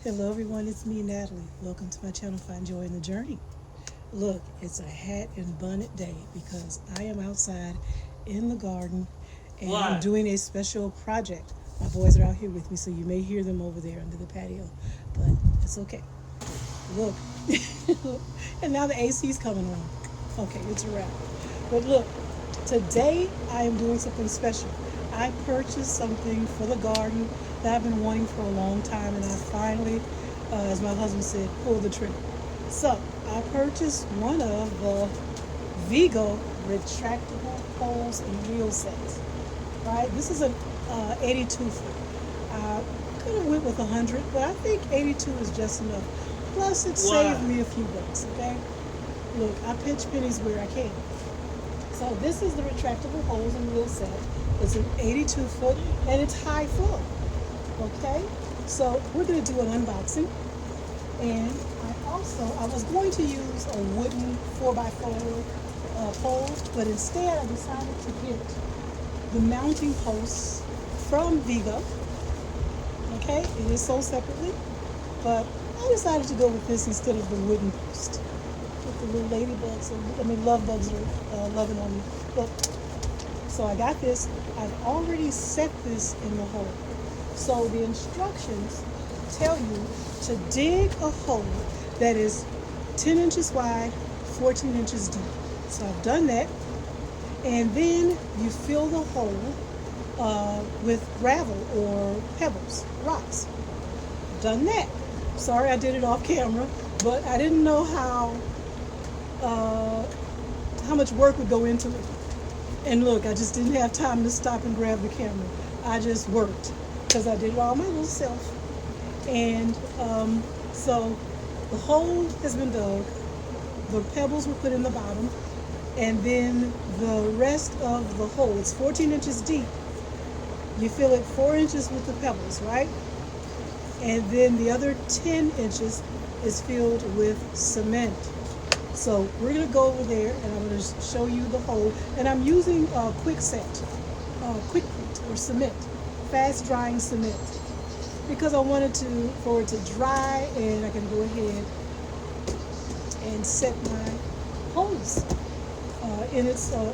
Hello everyone, it's me Natalie. Welcome to my channel, Find Joy in the Journey. Look, it's a hat and bonnet day because I am outside in the garden and I'm doing a special project. My boys are out here with me, so you may hear them over there under the patio, but it's okay. Look, and now the AC's coming on. Okay, it's a wrap. But look, today I am doing something special. I purchased something for the garden that I've been wanting for a long time, and I finally, as my husband said, pulled the trigger. So I purchased one of the Vego retractable poles and wheel sets. Right, this is an 82 foot. I could have went with 100, but I think 82 is just enough. Plus, it saved me a few bucks. Okay, look, I pinch pennies where I can. So this is the retractable poles and wheel set. It's an 82 foot and it's high full. Okay, so we're going to do an unboxing. And I was going to use a wooden 4x4 pole, but instead I decided to get the mounting posts from Vego. Okay, it is sold separately, but I decided to go with this instead of the wooden post. With the little ladybugs, love bugs are loving on me. Look, so I got this. I've already set this in the hole. So the instructions tell you to dig a hole that is 10 inches wide, 14 inches deep. So I've done that. And then you fill the hole with gravel or pebbles, rocks. Done that. Sorry I did it off camera, but I didn't know how much work would go into it. And look, I just didn't have time to stop and grab the camera. I just worked because I did it all my little self. And so the hole has been dug, the pebbles were put in the bottom, and then the rest of the hole, it's 14 inches deep. You fill it 4 inches with the pebbles, right? And then the other 10 inches is filled with cement. So we're going to go over there and I'm going to show you the hole. And I'm using quickcrete or cement, fast drying cement, because I wanted for it to dry and I can go ahead and set my holes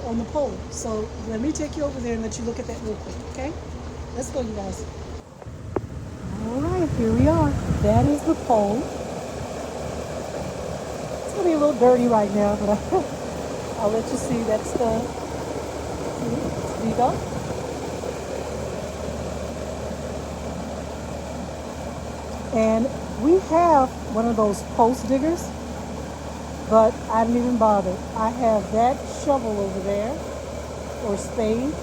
on the pole. So let me take you over there and let you look at that real quick, okay? Let's go, you guys. All right, here we are. That is the pole. It's gonna be a little dirty right now, but I'll let you see. That's the Vego. And we have one of those post diggers, but I didn't even bother. I have that shovel over there, or spade,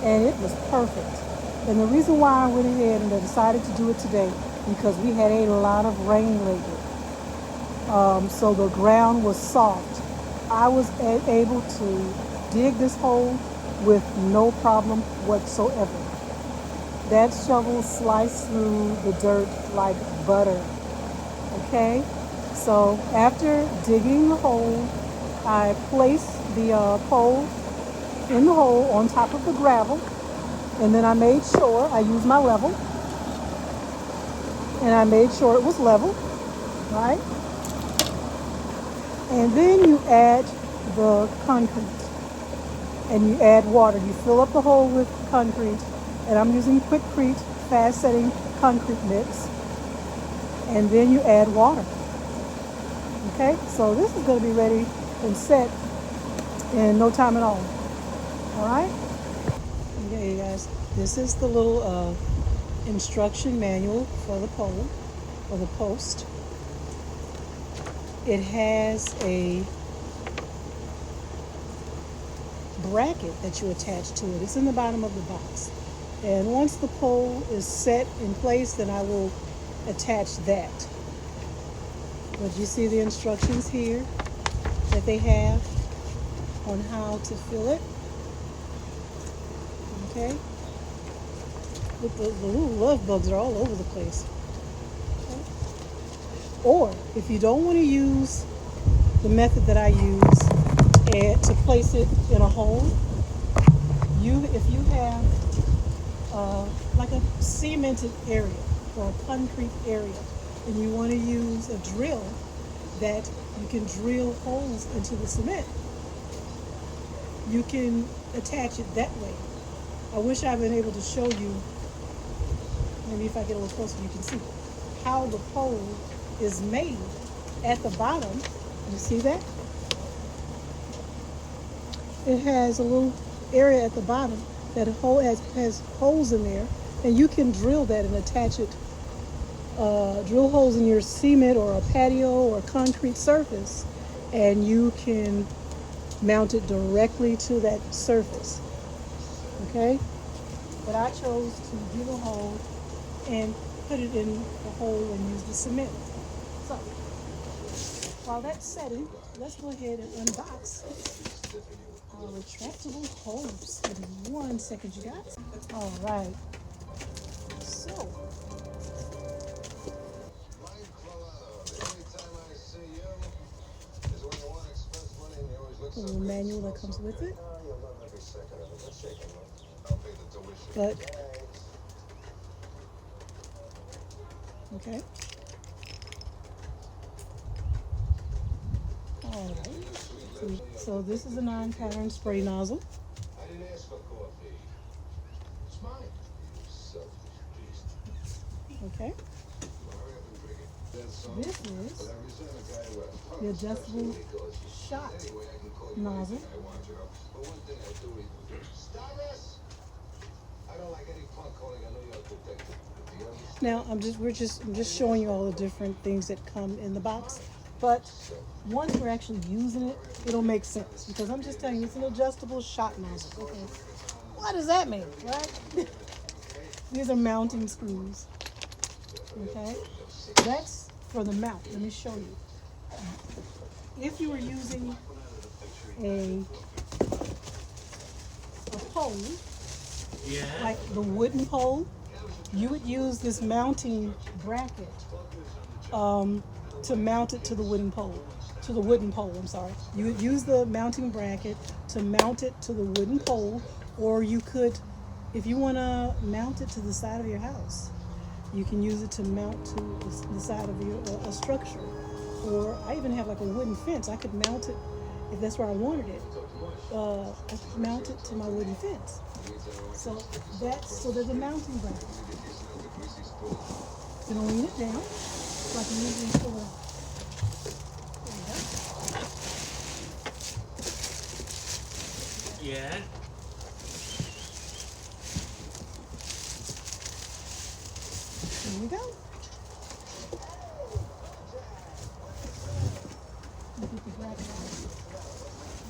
and it was perfect. And the reason why I went ahead and I decided to do it today, because we had a lot of rain lately. So the ground was soft. I was able to dig this hole with no problem whatsoever. That shovel sliced through the dirt like butter. Okay? So after digging the hole, I placed the pole in the hole on top of the gravel. And then I made sure I used my level. And I made sure it was level. Right? And then you add the concrete. And you add water. You fill up the hole with concrete. And I'm using quickcrete, fast setting concrete mix. And then you add water. Okay, so this is going to be ready and set in no time at all. All right? Okay, guys, this is the little instruction manual for the pole, or the post. It has a bracket that you attach to it. It's in the bottom of the box. And once the pole is set in place, then I will attach that. But you see the instructions here that they have on how to fill it. Okay? Look, the little love bugs are all over the place. Okay? Or if you don't want to use the method that I use and to place it in a hole, if you have like a cemented area or a concrete area and you want to use a drill that you can drill holes into the cement, you can attach it that way. I wish I'd been able to show you, maybe if I get a little closer you can see how the pole is made at the bottom. You see that? It has a little area at the bottom that has holes in there, and you can drill that and attach it, drill holes in your cement or a patio or concrete surface, and you can mount it directly to that surface. Okay? But I chose to drill a hole and put it in the hole and use the cement. So, while that's setting, let's go ahead and unbox our retractable hose. Give me 1 second, you guys. All right. So, the little manual that comes with it. But, okay. All right. So this is a 9-pattern spray nozzle. Okay. This is the adjustable shot nozzle. Now I'm just showing you all the different things that come in the box. But once we're actually using it, it'll make sense, because I'm just telling you, it's an adjustable shot nozzle. Okay. What does that mean, right? These are mounting screws. Okay. That's for the mount. Let me show you. If you were using a pole, like the wooden pole, you would use this mounting bracket to mount it to the wooden pole. I'm sorry. You would use the mounting bracket to mount it to the wooden pole, or you could, if you want to mount it to the side of your house, you can use it to mount to the side of your structure. Or I even have like a wooden fence. I could mount it, if that's where I wanted it. I could mount it to my wooden fence. So there's a mounting bracket. Then I'll lean it down so I can use it for the. Yeah. Here we go.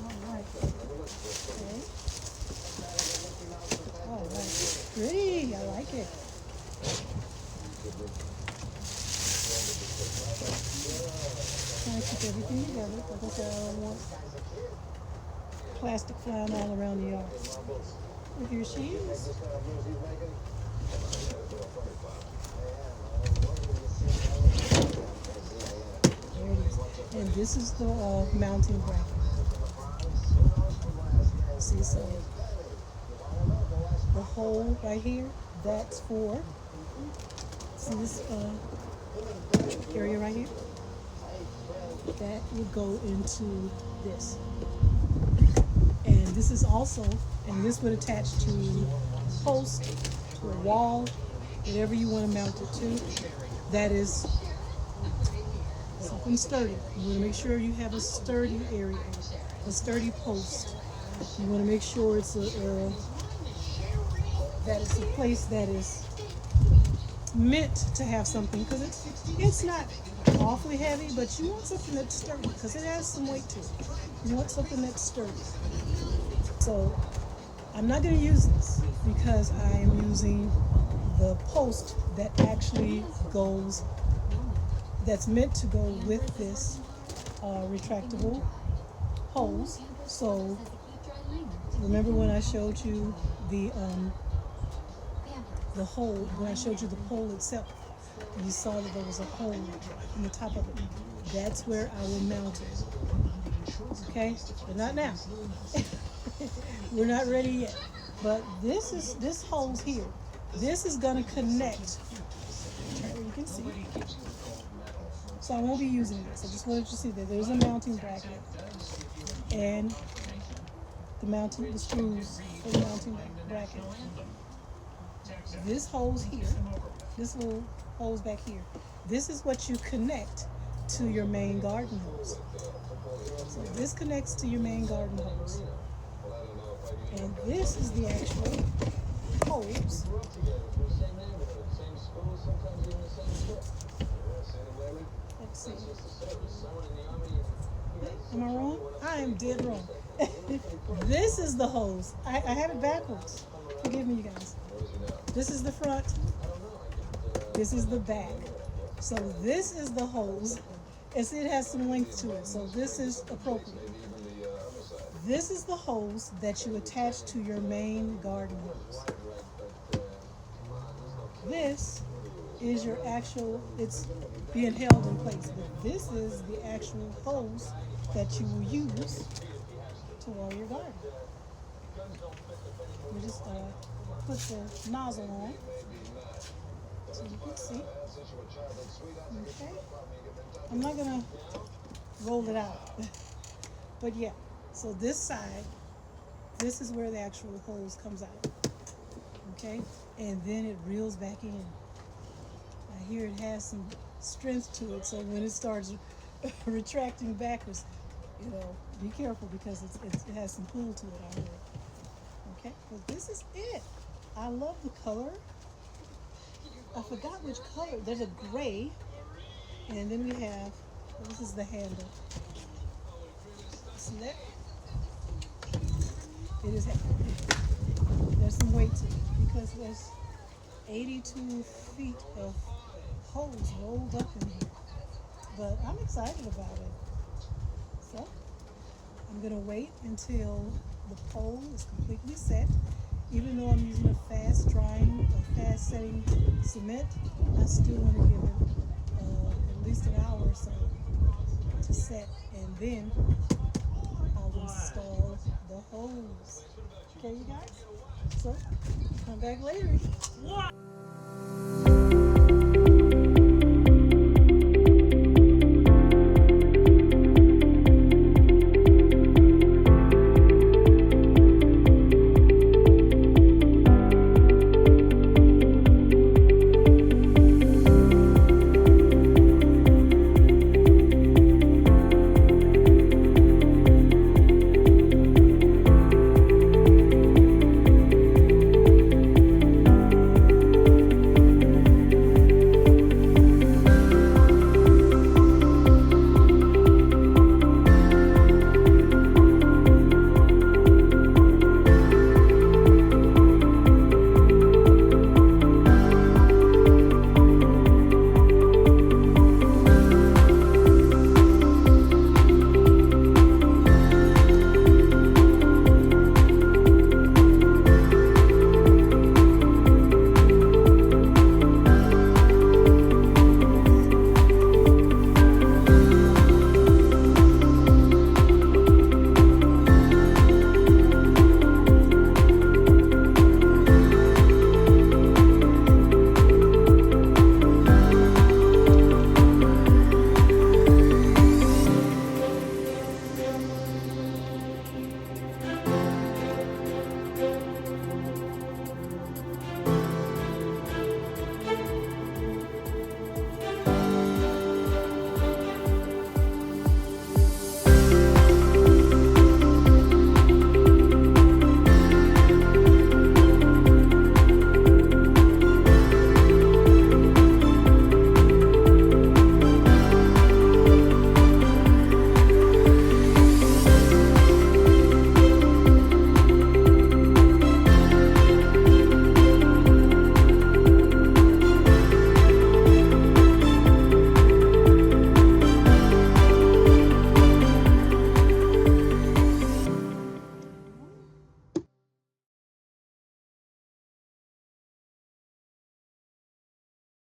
All right. Okay. All right. Pretty. I like it. Trying to keep everything together. Like I said, I don't want plastic flying all around the yard. Well, here she is. There it is. And this is the mounting bracket. See, so the hole right here, that's for, see this area right here? That would go into this. And this is also, and this would attach to a post, to a wall, whatever you want to mount it to. That is something sturdy. You want to make sure you have a sturdy area, a sturdy post. You want to make sure it's that it's a place that is meant to have something, because it's not awfully heavy, but you want something that's sturdy, because it has some weight to it. You want something that's sturdy. So I'm not going to use this because I am using the post that actually goes, that's meant to go with this retractable hose. So remember when I showed you the hole, when I showed you the pole itself, you saw that there was a hole in the top of it. That's where I will mount it. Okay, but not now. We're not ready yet. But this hole's here. This is gonna connect. You can see. So I won't be using this. I just wanted you to see that there's a mounting bracket and the screws for the mounting bracket. This hose here, this little hose back here, this is what you connect to your main garden hose. So this connects to your main garden hose. And this is the actual hose. Let's see. Am I wrong? I am dead wrong. This is the hose. I have it backwards. Forgive me, you guys. This is the front. This is the back. So this is the hose. It has some length to it, so this is appropriate. This is the hose that you attach to your main garden hose. This is your actual, it's being held in place, but this is the actual hose that you will use to water your garden. You just put the nozzle on so you can see. Okay. I'm not gonna roll it out, but yeah. So this side, this is where the actual hose comes out. Okay, and then it reels back in. I hear it has some strength to it, so when it starts retracting backwards, be careful because it has some pull to it already. Okay, but this is it. I love the color. I forgot which color. There's a gray, and then we have, this is the handle. See that? It is heavy. There's some weight to it because there's 82 feet of hose rolled up in here. But I'm excited about it. So I'm gonna wait until the pole is completely set. Even though I'm using a fast drying or fast setting cement, I still want to give it at least an hour or so to set, and then I'll install the hose. Okay, you guys? So come back later.